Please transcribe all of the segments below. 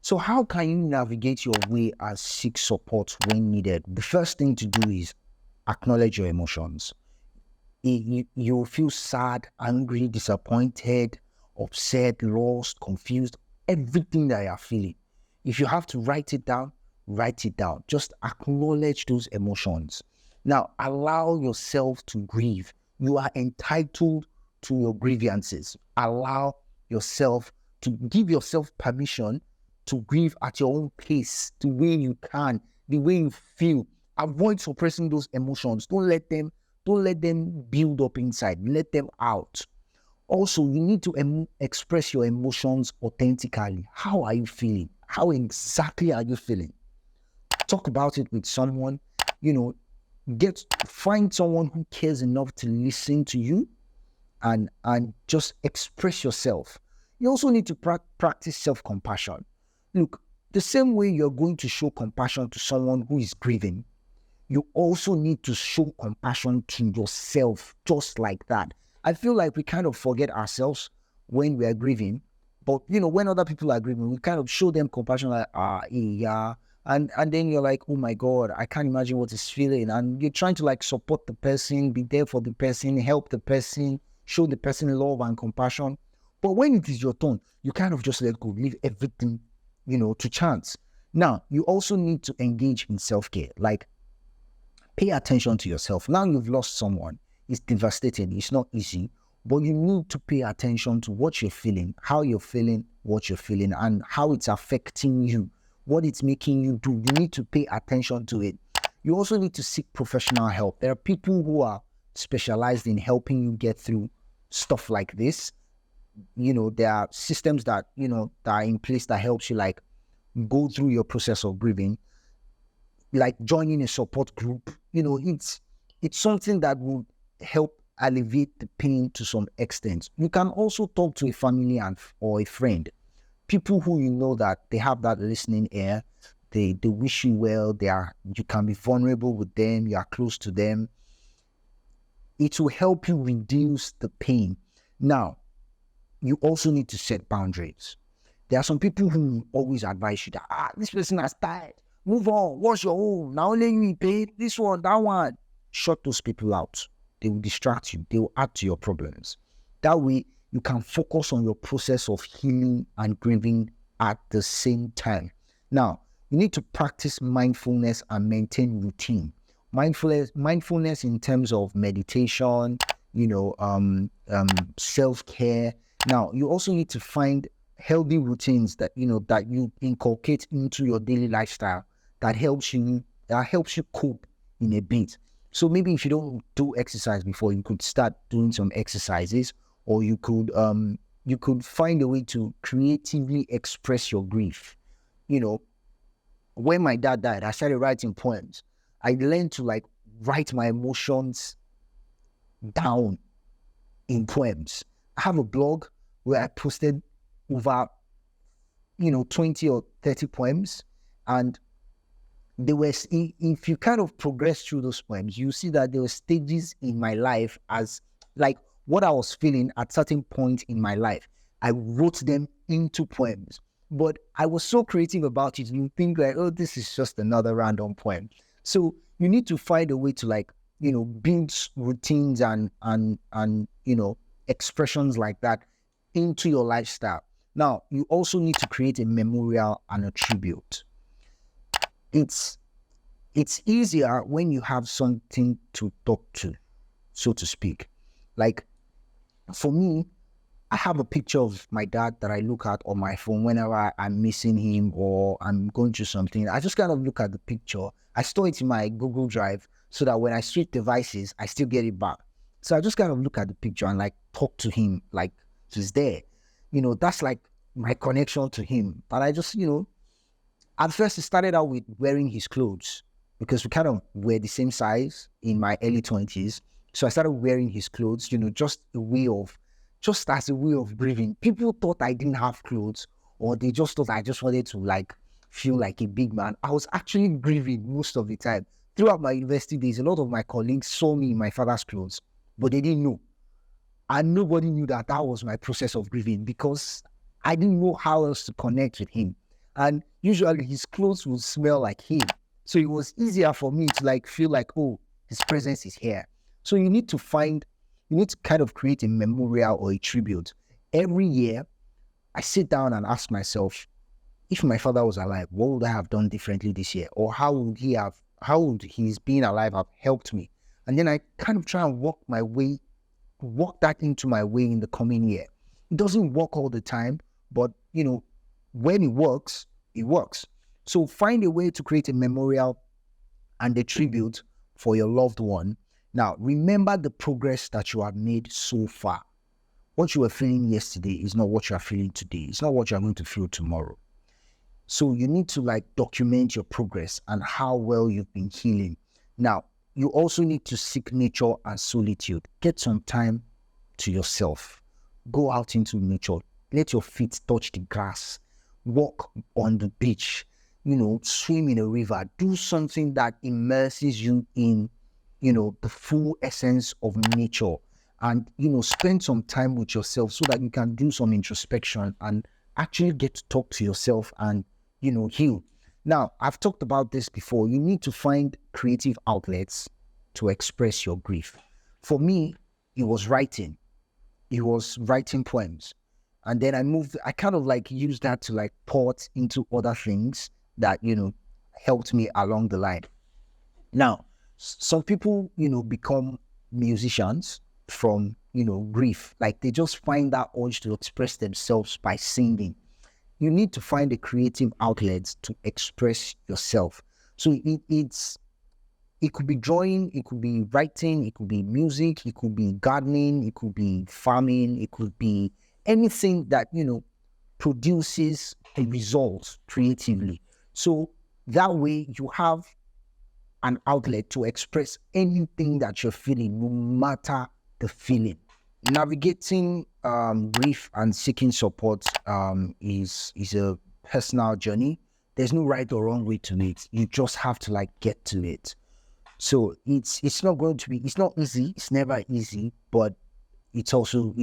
So how can you navigate your way and seek support when needed? The first thing to do is acknowledge your emotions. You will feel sad, angry, disappointed, upset, lost, confused, everything that you are feeling. If you have to write it down, write it down. Just acknowledge those emotions. Now, allow yourself to grieve. You are entitled to your grievances. Allow yourself to give yourself permission to grieve at your own pace, the way you can, the way you feel. Avoid suppressing those emotions. Don't let them build up inside. Let them out. Also, you need to express your emotions authentically. How are you feeling? How exactly are you feeling? Talk about it with someone. You know, find someone who cares enough to listen to you and just express yourself. You also need to practice self-compassion. Look, the same way you're going to show compassion to someone who is grieving, you also need to show compassion to yourself just like that. I feel like we kind of forget ourselves when we are grieving, but when other people are grieving, we kind of show them compassion like, yeah. And then you're like, oh my God, I can't imagine what he's feeling. And you're trying to like support the person, be there for the person, help the person, show the person love and compassion. But when it is your turn, you kind of just let go, leave everything, to chance. Now, you also need to engage in self-care. Like, pay attention to yourself. Now you've lost someone. It's devastating. It's not easy. But you need to pay attention to what you're feeling, how you're feeling, what you're feeling, and how it's affecting you, what it's making you do. You need to pay attention to it. You also need to seek professional help. There are people who are specialized in helping you get through stuff like this. There are systems that, that are in place that helps you like go through your process of grieving, like joining a support group. It's something that will help alleviate the pain to some extent. You can also talk to a family or a friend, people who that they have that listening ear. They wish you well. You can be vulnerable with them. You are close to them. It will help you reduce the pain. Now, you also need to set boundaries. There are some people who always advise you that this person has died. Move on. What's your own? Now only you pay this one, that one. Shut those people out. They will distract you. They will add to your problems. That way, you can focus on your process of healing and grieving at the same time. Now, you need to practice mindfulness and maintain routine. Mindfulness in terms of meditation, self-care. Now, you also need to find healthy routines that you inculcate into your daily lifestyle that helps you cope in a bit. So maybe if you don't do exercise before, you could start doing some exercises, or you could find a way to creatively express your grief. When my dad died, I started writing poems. I learned to like write my emotions down in poems. I have a blog where I posted over 20 or 30 poems, and if you kind of progress through those poems, you see that there were stages in my life as like what I was feeling at certain point in my life. I wrote them into poems, but I was so creative about it. You think like, oh, this is just another random poem. So you need to find a way to like, build routines and expressions like that into your lifestyle. Now, you also need to create a memorial and a tribute. It's easier when you have something to talk to, so to speak. Like, for me, I have a picture of my dad that I look at on my phone whenever I'm missing him or I'm going through something. I just kind of look at the picture. I store it in my Google Drive so that when I switch devices, I still get it back. So I just kind of look at the picture and like talk to him like he's there. That's like my connection to him. And I just, at first it started out with wearing his clothes because we kind of were the same size in my early 20s. So I started wearing his clothes, just as a way of grieving. People thought I didn't have clothes, or they just thought I just wanted to like feel like a big man. I was actually grieving most of the time. Throughout my university days, a lot of my colleagues saw me in my father's clothes, but they didn't know. And nobody knew that was my process of grieving because I didn't know how else to connect with him. And usually his clothes would smell like him. So it was easier for me to like feel like, oh, his presence is here. So you need to kind of create a memorial or a tribute. Every year, I sit down and ask myself, if my father was alive, what would I have done differently this year? Or how would his being alive have helped me? And then I kind of try and work that into my way in the coming year. It doesn't work all the time, but when it works, it works. So find a way to create a memorial and a tribute for your loved one. Now, remember the progress that you have made so far. What you were feeling yesterday is not what you are feeling today. It's not what you are going to feel tomorrow. So you need to like document your progress and how well you've been healing. Now, you also need to seek nature and solitude. Get some time to yourself. Go out into nature. Let your feet touch the grass. Walk on the beach. Swim in a river. Do something that immerses you in, the full essence of nature. And, spend some time with yourself so that you can do some introspection and actually get to talk to yourself and, heal. Now, I've talked about this before. You need to find creative outlets to express your grief. For me, it was writing. It was writing poems. And then I kind of like used that to like port into other things that, helped me along the line. Now, some people, become musicians from, grief. Like they just find that urge to express themselves by singing. You need to find a creative outlet to express yourself. So it could be drawing, it could be writing, it could be music, it could be gardening, it could be farming, it could be anything that, produces a result creatively. So that way you have an outlet to express anything that you're feeling, no matter the feeling. Navigating grief and seeking support is a personal journey. There's no right or wrong way to it. You just have to like get to it. So it's not easy. It's never easy, but it's also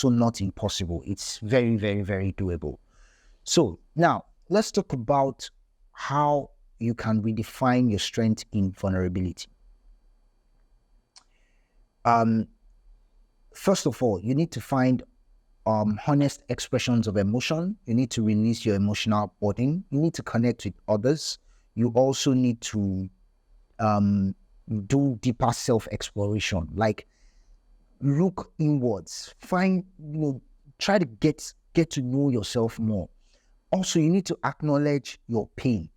not impossible. It's very, very, very doable. So now let's talk about how you can redefine your strength in vulnerability. First of all, you need to find honest expressions of emotion. You need to release your emotional burden. You need to connect with others. You also need to do deeper self-exploration, like look inwards, find, try to get to know yourself more. Also, you need to acknowledge your pain.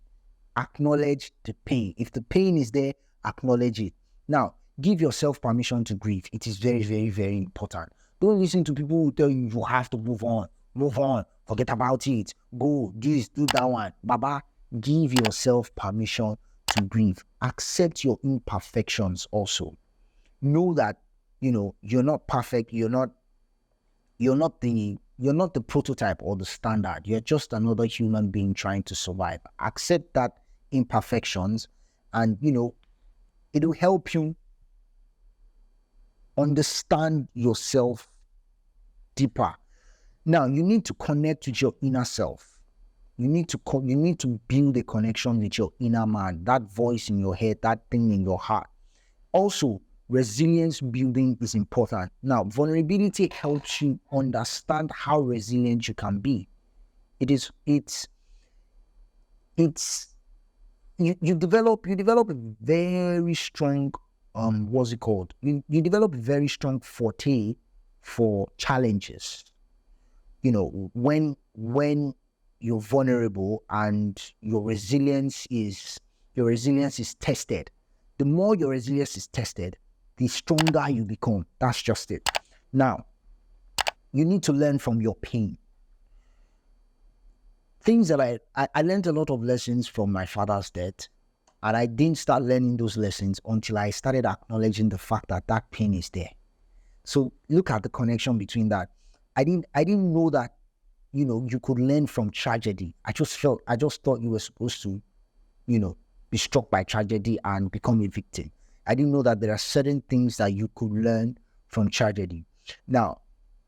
Acknowledge the pain. If the pain is there, acknowledge it. Now, give yourself permission to grieve. It is very, very, very important. Don't listen to people who tell you you have to move on, forget about it, go, this, do that one. Baba, give yourself permission to grieve. Accept your imperfections also. Know that, you're not perfect. You're not the prototype or the standard. You're just another human being trying to survive. Accept that imperfections, and it'll help you understand yourself deeper. Now, you need to connect with your inner self. You need to build a connection with your inner man, that voice in your head, that thing in your heart. Also, resilience building is important. Now, vulnerability helps you understand how resilient you can be. You develop a very strong you develop a very strong forte for challenges. When you're vulnerable and your resilience is tested. The more your resilience is tested, the stronger you become. That's just it. Now, you need to learn from your pain. Things that I learned a lot of lessons from my father's death, and I didn't start learning those lessons until I started acknowledging the fact that that pain is there. So look at the connection between that. I didn't know that, you could learn from tragedy. I just thought you were supposed to, be struck by tragedy and become a victim. I didn't know that there are certain things that you could learn from tragedy. Now,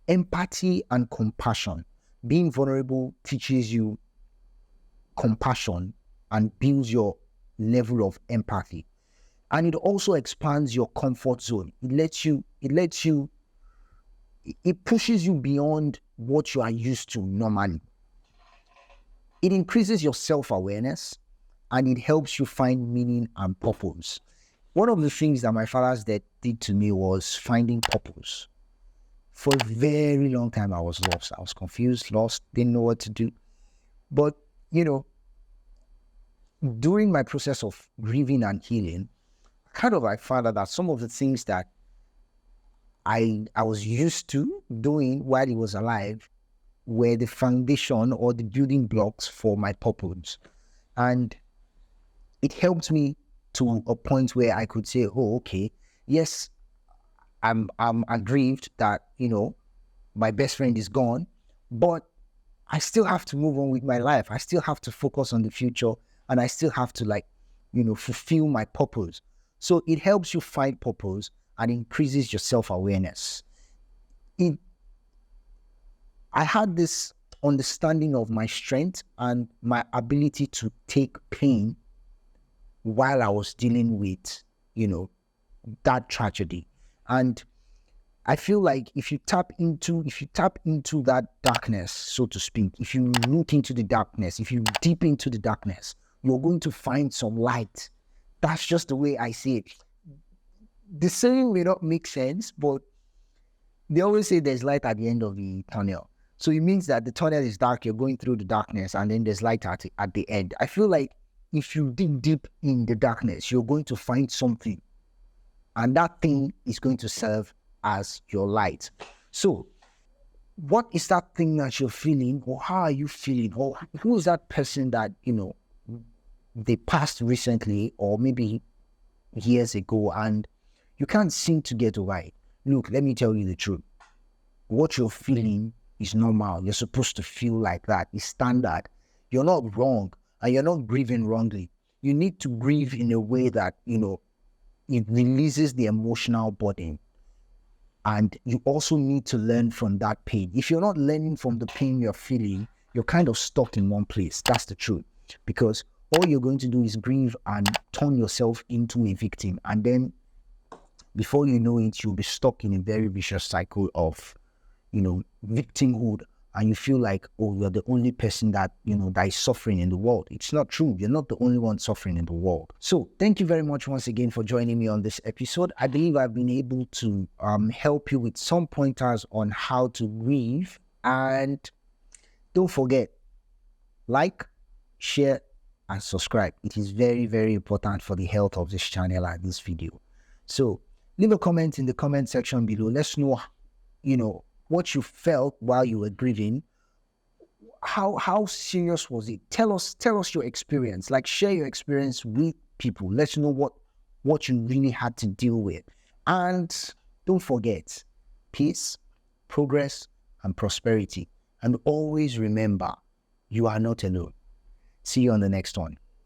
empathy and compassion. Being vulnerable teaches you compassion and builds your level of empathy. And it also expands your comfort zone. It pushes you beyond what you are used to normally. It increases your self-awareness and it helps you find meaning and purpose. One of the things that my father's death did to me was finding purpose. For a very long time, I was lost. I was confused, lost, didn't know what to do. But, during my process of grieving and healing, I found out that some of the things that I was used to doing while he was alive were the foundation or the building blocks for my purpose. And it helped me to a point where I could say, oh, okay, yes, I'm aggrieved that, my best friend is gone, but I still have to move on with my life. I still have to focus on the future, and I still have to fulfill my purpose. So it helps you find purpose and increases your self-awareness. I had this understanding of my strength and my ability to take pain while I was dealing with, that tragedy. And I feel like if you tap into that darkness, so to speak, if you look into the darkness, if you deep into the darkness, you're going to find some light. That's just the way I see it. The saying may not make sense, but they always say there's light at the end of the tunnel. So it means that the tunnel is dark, you're going through the darkness, and then there's light at the end. I feel like if you dig deep in the darkness, you're going to find something. And that thing is going to serve as your light. So what is that thing that you're feeling, or how are you feeling, or who is that person that, they passed recently or maybe years ago and you can't seem to get over it? Look, let me tell you the truth. What you're feeling is normal. You're supposed to feel like that. It's standard. You're not wrong, and you're not grieving wrongly. You need to grieve in a way that, it releases the emotional burden. And you also need to learn from that pain. If you're not learning from the pain you're feeling, you're kind of stuck in one place. That's the truth. Because all you're going to do is grieve and turn yourself into a victim. And then before you know it, you'll be stuck in a very vicious cycle of, victimhood. And you feel like, oh, you're the only person that, that is suffering in the world. It's not true. You're not the only one suffering in the world. So thank you very much once again for joining me on this episode. I believe I've been able to help you with some pointers on how to grieve. And don't forget, like, share, and subscribe. It is very, very important for the health of this channel and this video. So leave a comment in the comment section below. Let's know, what you felt while you were grieving. How serious was it? Tell us your experience. Like, share your experience with people. Let's know what you really had to deal with. And don't forget, peace, progress, and prosperity. And always remember, you are not alone. See you on the next one.